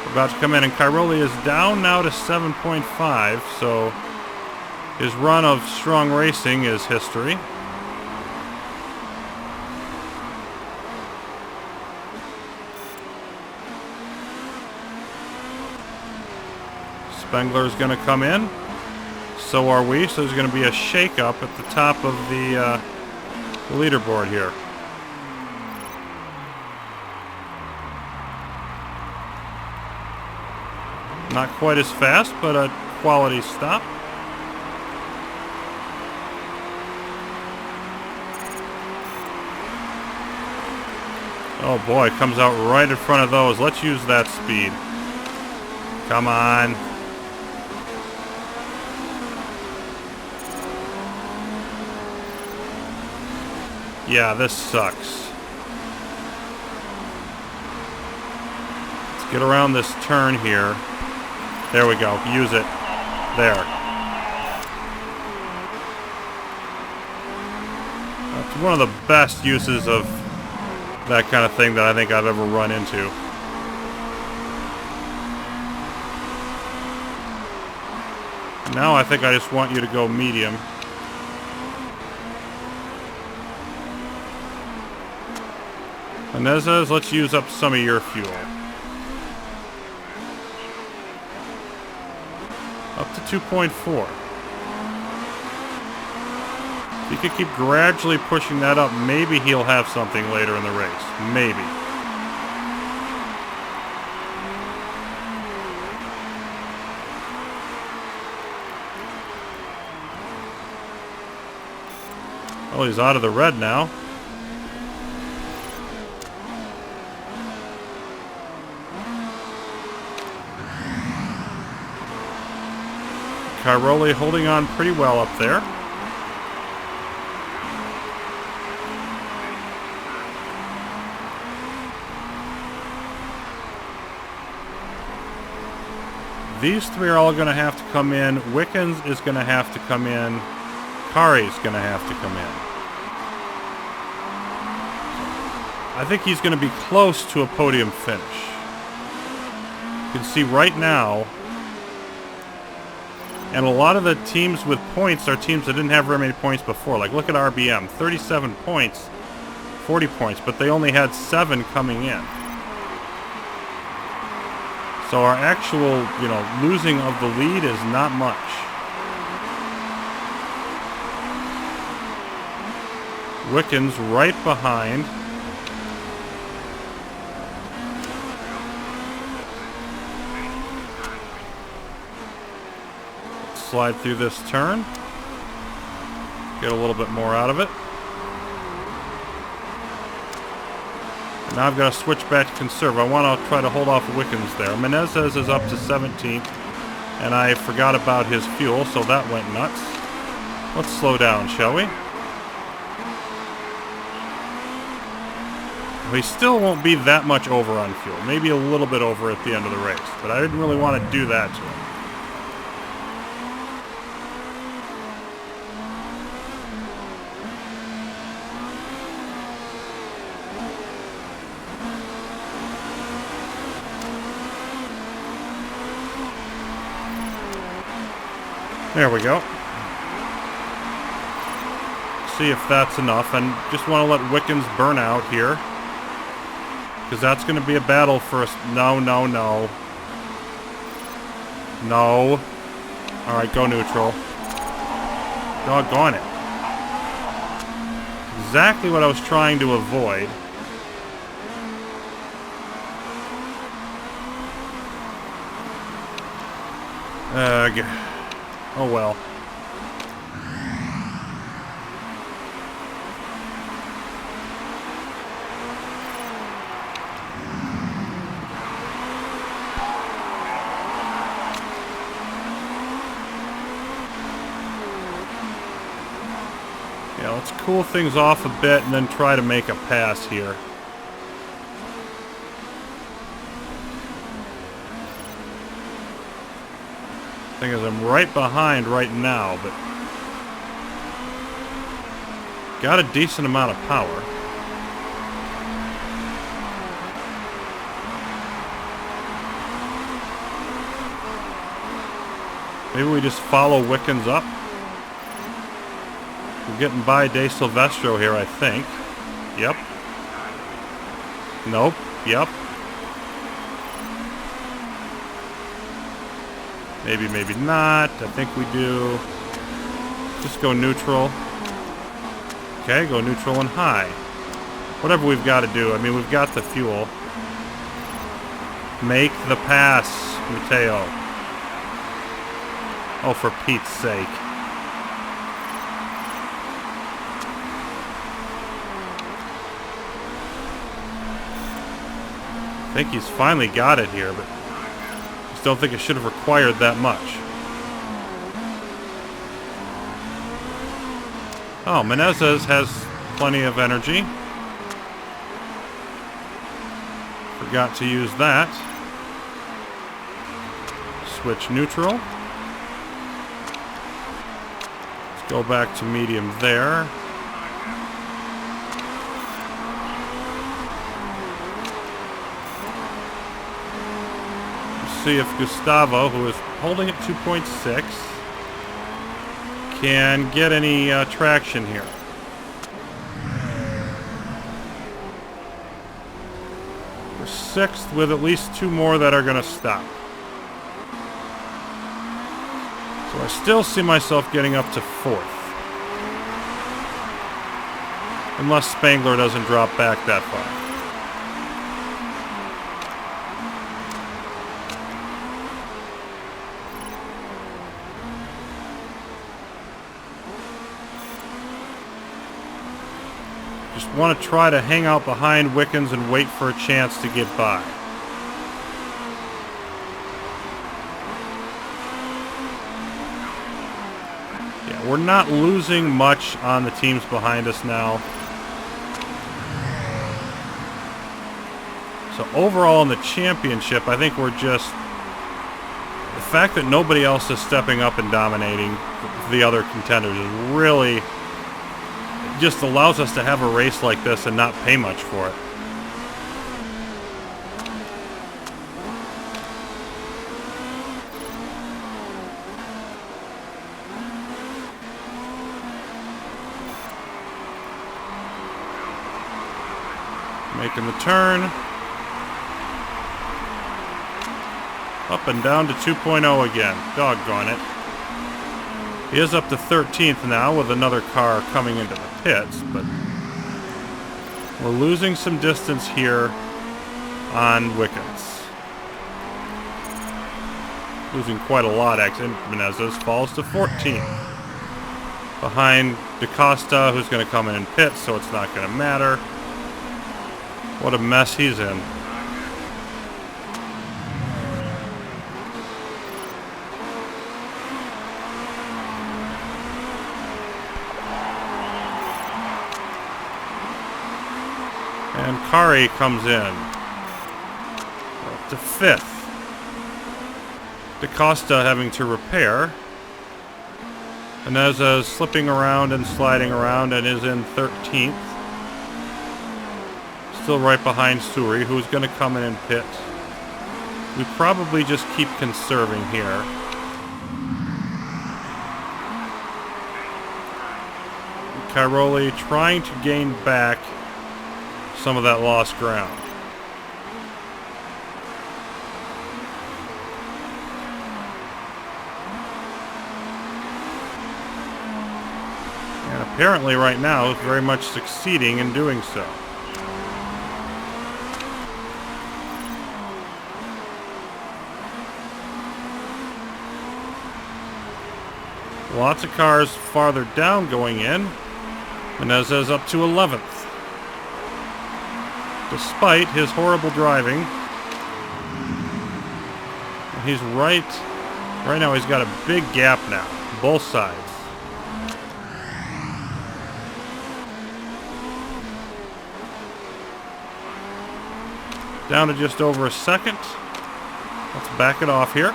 We're about to come in, and Cairoli is down now to 7.5, so his run of strong racing is history. Spengler's going to come in. So are we. So there's going to be a shake-up at the top of the leaderboard here. Not quite as fast, but a quality stop. Oh boy, comes out right in front of those. Let's use that speed. Come on. Yeah, this sucks. Let's get around this turn here. There we go. Use it. There. That's one of the best uses of that kind of thing that I think I've ever run into. Now I think I just want you to go medium. Menezes, let's use up some of your fuel. Up to 2.4. If you could keep gradually pushing that up, maybe he'll have something later in the race. Maybe. Oh, he's out of the red now. Cairoli holding on pretty well up there. These three are all going to have to come in. Wickens is going to have to come in. Kari's going to have to come in. I think he's going to be close to a podium finish. You can see right now, and a lot of the teams with points are teams that didn't have very many points before. Like, look at RBM, 37 points, 40 points, but they only had 7 coming in. So our actual, losing of the lead is not much. Wickens right behind. Slide through this turn. Get a little bit more out of it. And now I've got to switch back to conserve. I want to try to hold off Wickens there. Menezes is up to 17th. And I forgot about his fuel, so that went nuts. Let's slow down, shall we? We still won't be that much over on fuel. Maybe a little bit over at the end of the race. But I didn't really want to do that to him. There we go. See if that's enough. And just want to let Wickens burn out here. Because that's going to be a battle for us. No, no, no. No. Alright, go neutral. Doggone it. Exactly what I was trying to avoid. Oh well. Yeah, let's cool things off a bit and then try to make a pass here. Thing is, I'm right behind right now, but got a decent amount of power. Maybe we just follow Wickens up. We're getting by De Silvestro here, I think. Yep. Nope. Yep. Maybe, maybe not. I think we do. Just go neutral. Okay, go neutral and high. Whatever we've got to do. I mean, we've got the fuel. Make the pass, Mateo. Oh, for Pete's sake. I think he's finally got it here, but don't think it should have required that much. Oh, Menezes has plenty of energy. Forgot to use that. Switch neutral. Let's go back to medium there. See if Gustavo, who is holding at 2.6, can get any traction here. We're 6th with at least 2 more that are going to stop. So I still see myself getting up to 4th. Unless Spangler doesn't drop back that far. Just want to try to hang out behind Wickens and wait for a chance to get by. Yeah, we're not losing much on the teams behind us now. So overall in the championship, I think we're just... The fact that nobody else is stepping up and dominating the other contenders is really... just allows us to have a race like this and not pay much for it. Making the turn. Up and down to 2.0 again. Doggone it. He is up to 13th now with another car coming into the pits, but we're losing some distance here on Wickens. Losing quite a lot, actually. Menezes falls to 14th. Behind DaCosta, who's going to come in pit, so it's not going to matter. What a mess he's in. And Kari comes in. Up to 5th. DaCosta having to repair. Menezes slipping around and sliding around and is in 13th. Still right behind Suri, who's going to come in pit. We probably just keep conserving here. Cairoli trying to gain back some of that lost ground. And apparently right now is very much succeeding in doing so. Lots of cars farther down going in. Menezes up to 11th. Despite his horrible driving. He's right now he's got a big gap now. Both sides. Down to just over a second. Let's back it off here.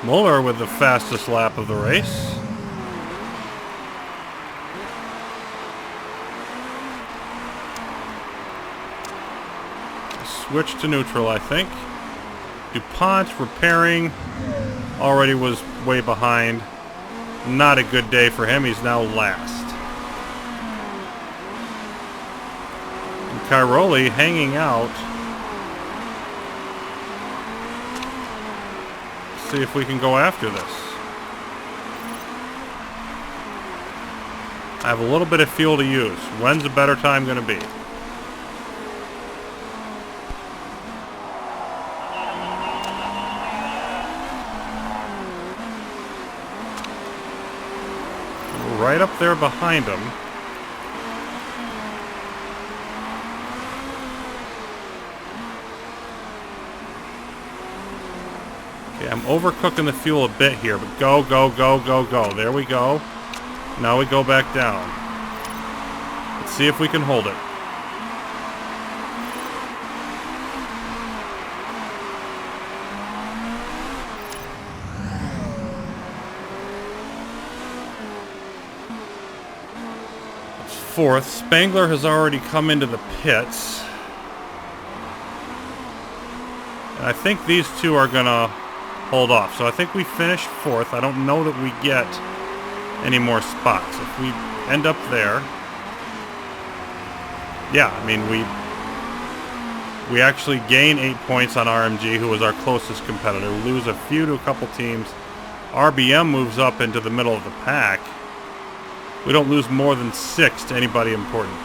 Muller with the fastest lap of the race. Switch to neutral, I think. DuPont repairing. Already was way behind. Not a good day for him. He's now last. And Cairoli hanging out. See if we can go after this. I have a little bit of fuel to use. When's a better time going to be? Right up there behind him. Okay, I'm overcooking the fuel a bit here, but go, go, go, go, go. There we go. Now we go back down. Let's see if we can hold it. It's 4th. Spangler has already come into the pits. And I think these two are going to hold off. So I think we finish 4th. I don't know that we get any more spots. If we end up there, yeah, I mean, we actually gain 8 points on RMG, who was our closest competitor. We lose a few to a couple teams. RBM moves up into the middle of the pack. We don't lose more than 6 to anybody important.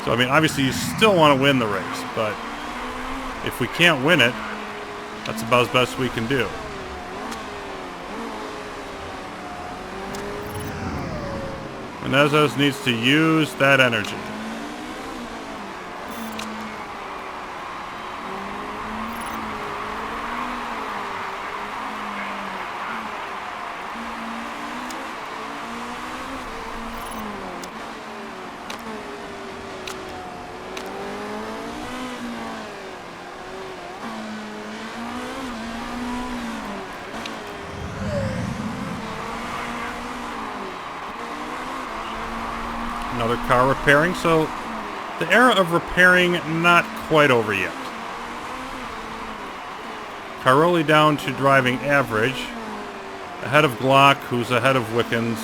So, I mean, obviously you still want to win the race, but if we can't win it, that's about as best we can do. Menezes needs to use that energy. Another car repairing, so The era of repairing not quite over yet. Caroli down to driving average. Ahead of Glock, who's ahead of Wickens.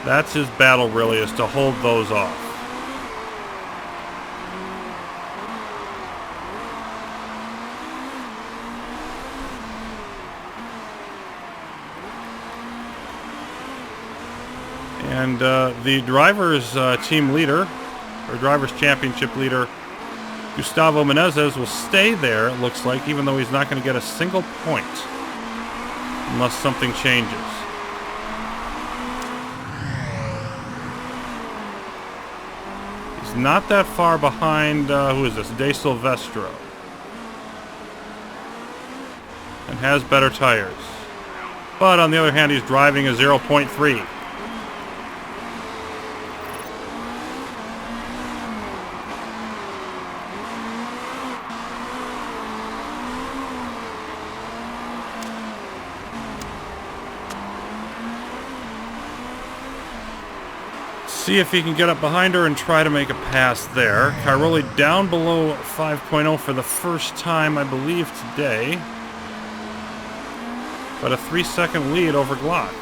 That's his battle, really, is to hold those off. And the driver's team leader, or driver's championship leader, Gustavo Menezes, will stay there, it looks like, even though he's not going to get a single point unless something changes. He's not that far behind, who is this? De Silvestro. And has better tires. But on the other hand, he's driving a 0.3. See if he can get up behind her and try to make a pass there. Caroli down below 5.0 for the first time, I believe, today. But a 3-second lead over Glock.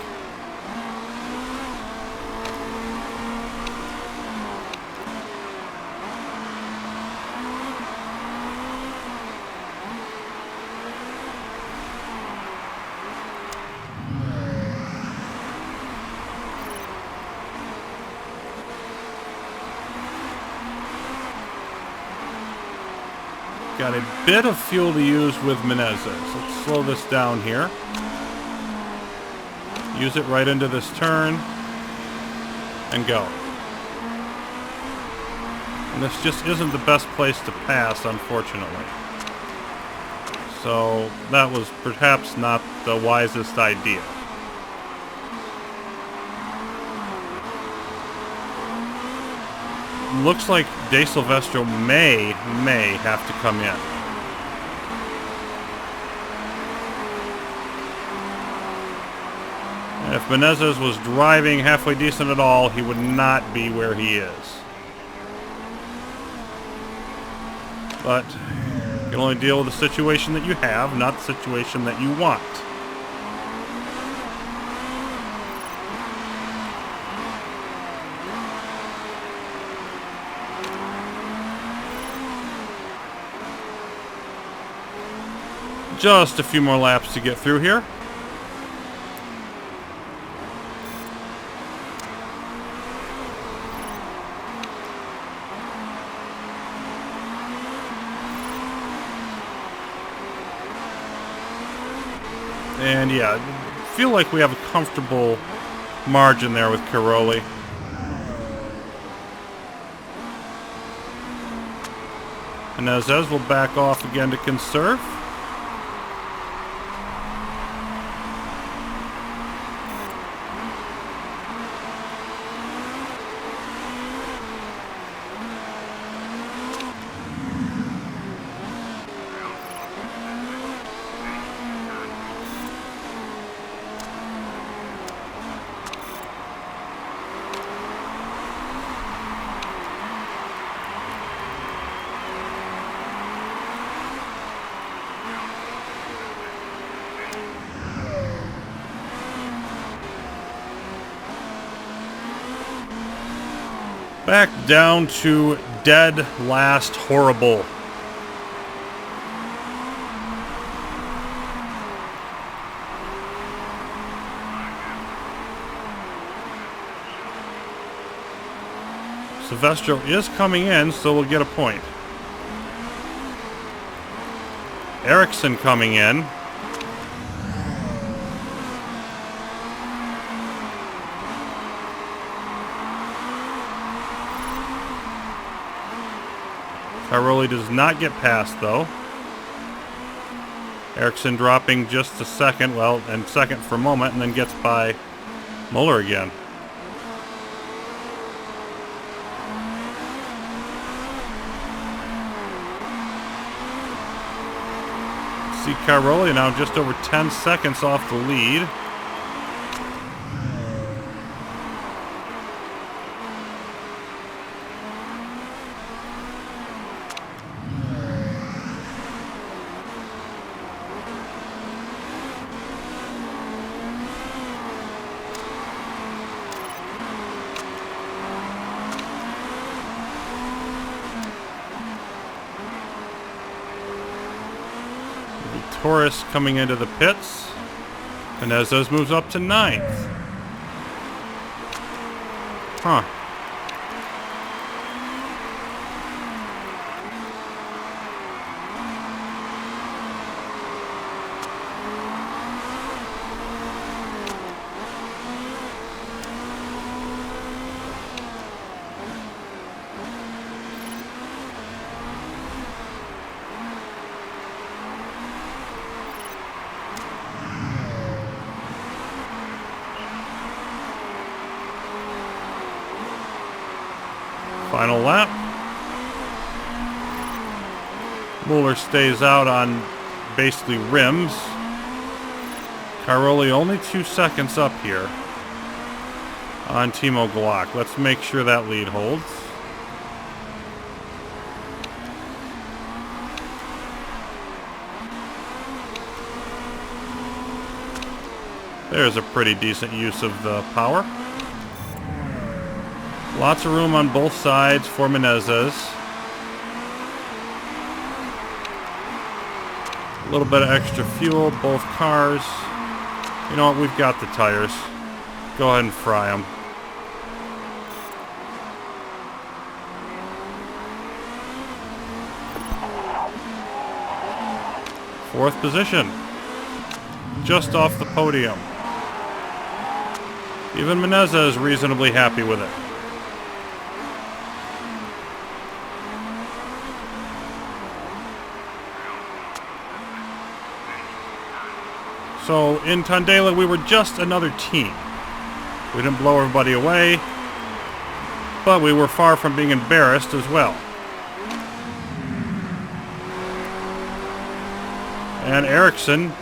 Got a bit of fuel to use with Menezes. Let's slow this down here. Use it right into this turn. And go. And this just isn't the best place to pass, unfortunately. So that was perhaps not the wisest idea. Looks like De Silvestro may have to come in. And if Menezes was driving halfway decent at all, he would not be where he is. But you can only deal with the situation that you have, not the situation that you want. Just a few more laps to get through here. And yeah, I feel like we have a comfortable margin there with Caroli. Menezes will back off again to conserve. Back down to dead last horrible. Silvestro is coming in, so we'll get a point. Ericsson coming in. Caroli does not get past, though. Ericsson dropping just a second, well, and second for a moment, and then gets by Muller again. See Caroli now just over 10 seconds off the lead. chorus coming into the pits. Menezes moves up to 9th. Huh. Final lap. Mueller stays out on basically rims. Cairoli only 2 seconds up here on Timo Glock. Let's make sure that lead holds. There's a pretty decent use of the power. Lots of room on both sides for Menezes. A little bit of extra fuel, both cars. You know what, we've got the tires. Go ahead and fry them. Fourth position. Just off the podium. Even Menezes reasonably happy with it. So in Tondela, we were just another team. We didn't blow everybody away, but we were far from being embarrassed as well. And Ericsson,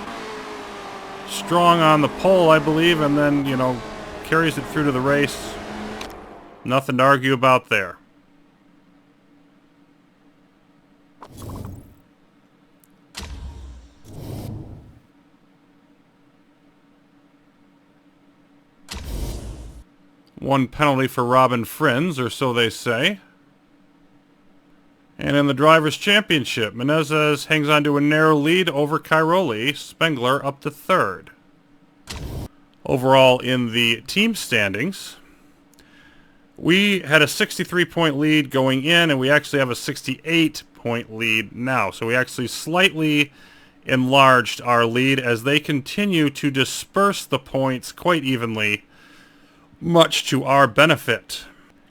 strong on the pole, I believe, and then, you know, carries it through to the race. Nothing to argue about there. One penalty for Robin Friends, or so they say. And in the Drivers' Championship, Menezes hangs on to a narrow lead over Cairoli, Spengler up to 3rd. Overall, in the team standings, we had a 63-point lead going in, and we actually have a 68-point lead now. So we actually slightly enlarged our lead as they continue to disperse the points quite evenly, much to our benefit.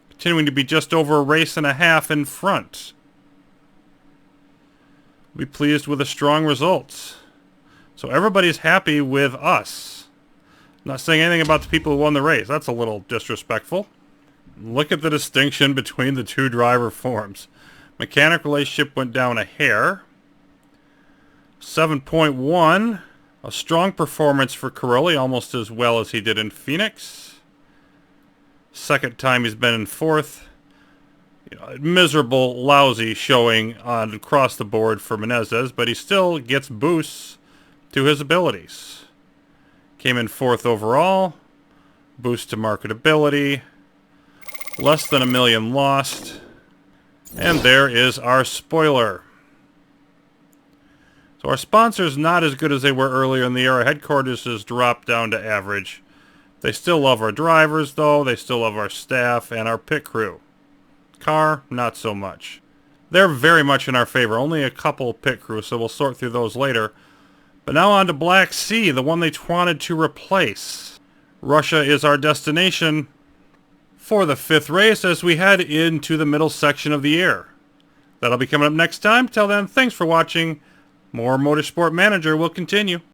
Continuing to be just over a race and a half in front. Be pleased with the strong results. So everybody's happy with us. Not saying anything about the people who won the race. That's a little disrespectful. Look at the distinction between the two driver forms. Mechanic relationship went down a hair. 7.1. A strong performance for Cairoli, almost as well as he did in Phoenix. Second time he's been in 4th. You know, miserable, lousy showing on across the board for Menezes, but he still gets boosts to his abilities. Came in 4th overall. Boost to marketability. Less than $1 million lost. And there is our spoiler. So our sponsor's not as good as they were earlier in the year. Our headquarters has dropped down to average. They still love our drivers, though. They still love our staff and our pit crew. Car, not so much. They're very much in our favor. Only a couple pit crews, so we'll sort through those later. But now on to Black Sea, the one they wanted to replace. Russia is our destination for the 5th race as we head into the middle section of the year. That'll be coming up next time. Till then, thanks for watching. More Motorsport Manager will continue.